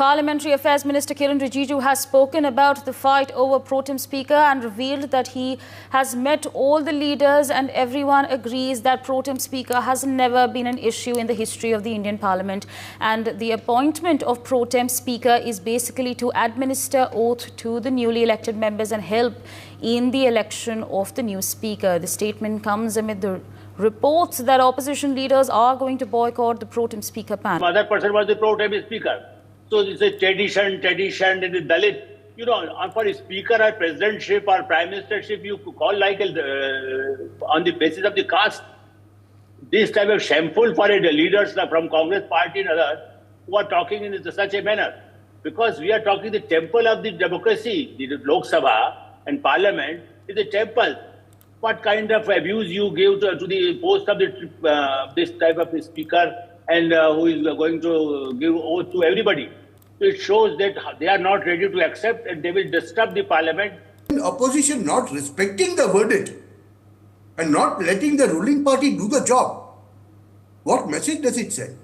Parliamentary Affairs Minister Kiren Rijiju has spoken about the fight over Pro Tem Speaker and revealed that he has met all the leaders and everyone agrees that Pro Tem Speaker has never been an issue in the history of the Indian Parliament. And the appointment of Pro Tem Speaker is basically to administer oath to the newly elected members and help in the election of the new Speaker. The statement comes amid the reports that opposition leaders are going to boycott the Pro Tem Speaker panel. Other person was the Pro Tem Speaker. So it's a tradition in the Dalit. You know, for a speaker or presidentship or prime ministership, you call like on the basis of the caste. This type of shameful for the leaders from Congress party and others who are talking in such a manner. Because we are talking the temple of the democracy, the Lok Sabha and Parliament is a temple. What kind of abuse you give to the post of this type of speaker and who is going to give oath to everybody. So it shows that they are not ready to accept and they will disturb the Parliament. Opposition not respecting the verdict and not letting the ruling party do the job. What message does it send?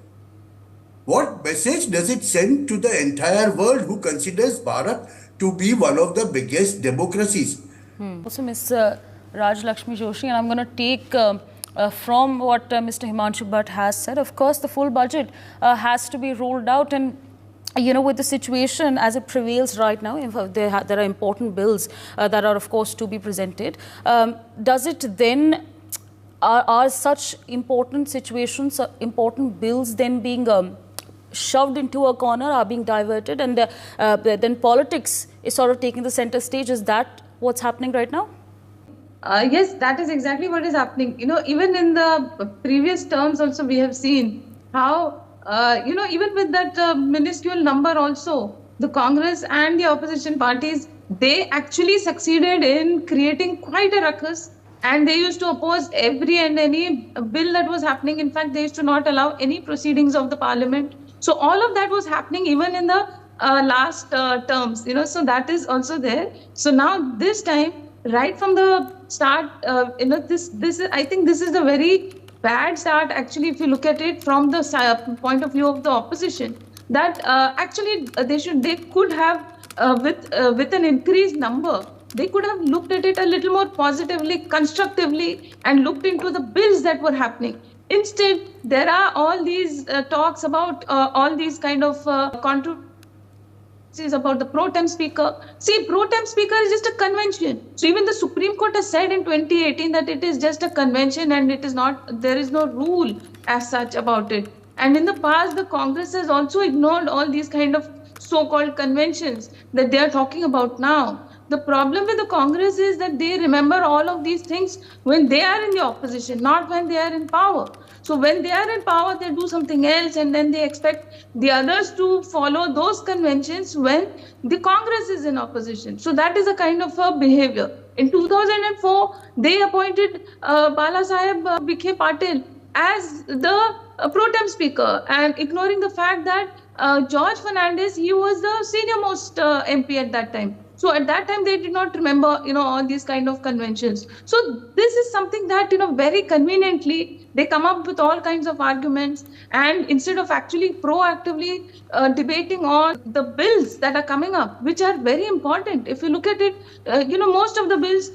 What message does it send to the entire world who considers Bharat to be one of the biggest democracies? Also, Ms. Raj Lakshmi Joshi, and I'm going to take from what Mr. Himanshu Bhatt has said. Of course, the full budget has to be rolled out, and you know, with the situation as it prevails right now, there are important bills that are, of course, to be presented. Does it then, are such important situations, important bills then being shoved into a corner, are being diverted, and then politics is sort of taking the center stage? Is that what's happening right now? Yes, that is exactly what is happening. You know, even in the previous terms also we have seen how, you know, even with that minuscule number also, the Congress and the opposition parties, they actually succeeded in creating quite a ruckus, and they used to oppose every and any bill that was happening. In fact, they used to not allow any proceedings of the Parliament. So all of that was happening even in the last terms, you know, so that is also there. So now this time, right from the start, you know, this is, I think this is a very bad start actually, if you look at it from the point of view of the opposition, that actually they could have with an increased number, they could have looked at it a little more positively, constructively, and looked into the bills that were happening. Instead, there are all these talks about all these kind of controversies about the Pro Tem Speaker. See, Pro Tem Speaker is just a convention. So even the Supreme Court has said in 2018 that it is just a convention and it is not, there is no rule as such about it. And in the past, the Congress has also ignored all these kind of so-called conventions that they are talking about now. The problem with the Congress is that they remember all of these things when they are in the opposition, not when they are in power. So when they are in power, they do something else, and then they expect the others to follow those conventions when the Congress is in opposition. So that is a kind of a behavior. In 2004, they appointed Balasaheb Vikhe Patil as the Pro Tem Speaker, and ignoring the fact that George Fernandez, he was the senior most MP at that time. So at that time, they did not remember, you know, all these kind of conventions. So this is something that, you know, very conveniently, they come up with all kinds of arguments. And instead of actually proactively debating on the bills that are coming up, which are very important. If you look at it, you know, most of the bills,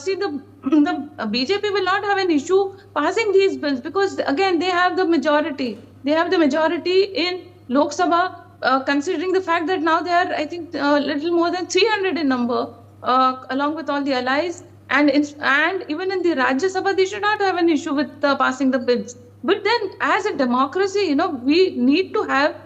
see, the BJP will not have an issue passing these bills because, again, they have the majority. They have the majority in Lok Sabha. Considering the fact that now they are, I think, a little more than 300 in number, along with all the allies, and even in the Rajya Sabha, they should not have an issue with passing the bills. But then, as a democracy, you know, we need to have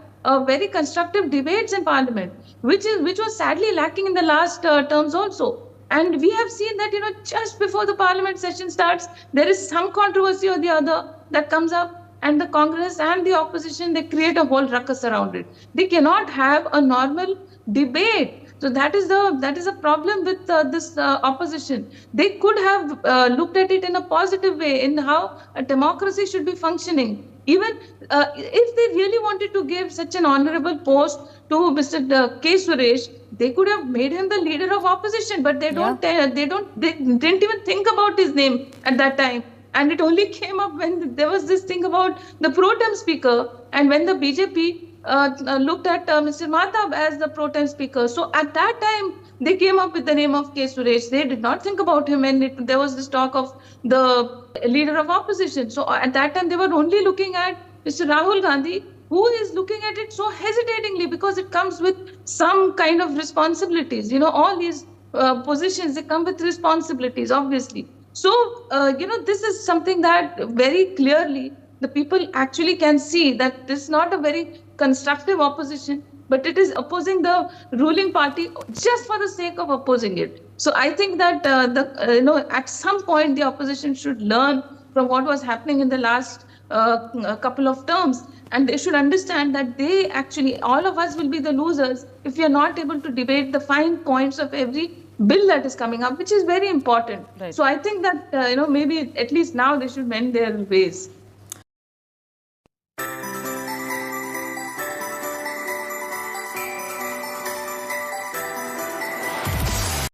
very constructive debates in Parliament, which was sadly lacking in the last terms also. And we have seen that, you know, just before the Parliament session starts, there is some controversy or the other that comes up. And the Congress and the opposition, they create a whole ruckus around it. They cannot have a normal debate. So that is a problem with this opposition. They could have looked at it in a positive way, in how a democracy should be functioning. Even if they really wanted to give such an honorable post to Mr. K. Suresh, they could have made him the leader of opposition, but they don't. They didn't even think about his name at that time. And it only came up when there was this thing about the Pro Tem Speaker, and when the BJP looked at Mr. Matab as the pro tem speaker. So at that time, they came up with the name of K. Suresh. They did not think about him, and there was this talk of the leader of opposition. So at that time, they were only looking at Mr. Rahul Gandhi, who is looking at it so hesitatingly because it comes with some kind of responsibilities. All these positions, they come with responsibilities, obviously. So, this is something that very clearly the people actually can see that this is not a very constructive opposition, but it is opposing the ruling party just for the sake of opposing it. So I think that at some point the opposition should learn from what was happening in the last couple of terms, and they should understand that they actually, all of us will be the losers if we are not able to debate the fine points of every bill that is coming up, which is very important. Right. So I think that maybe at least now they should mend their ways.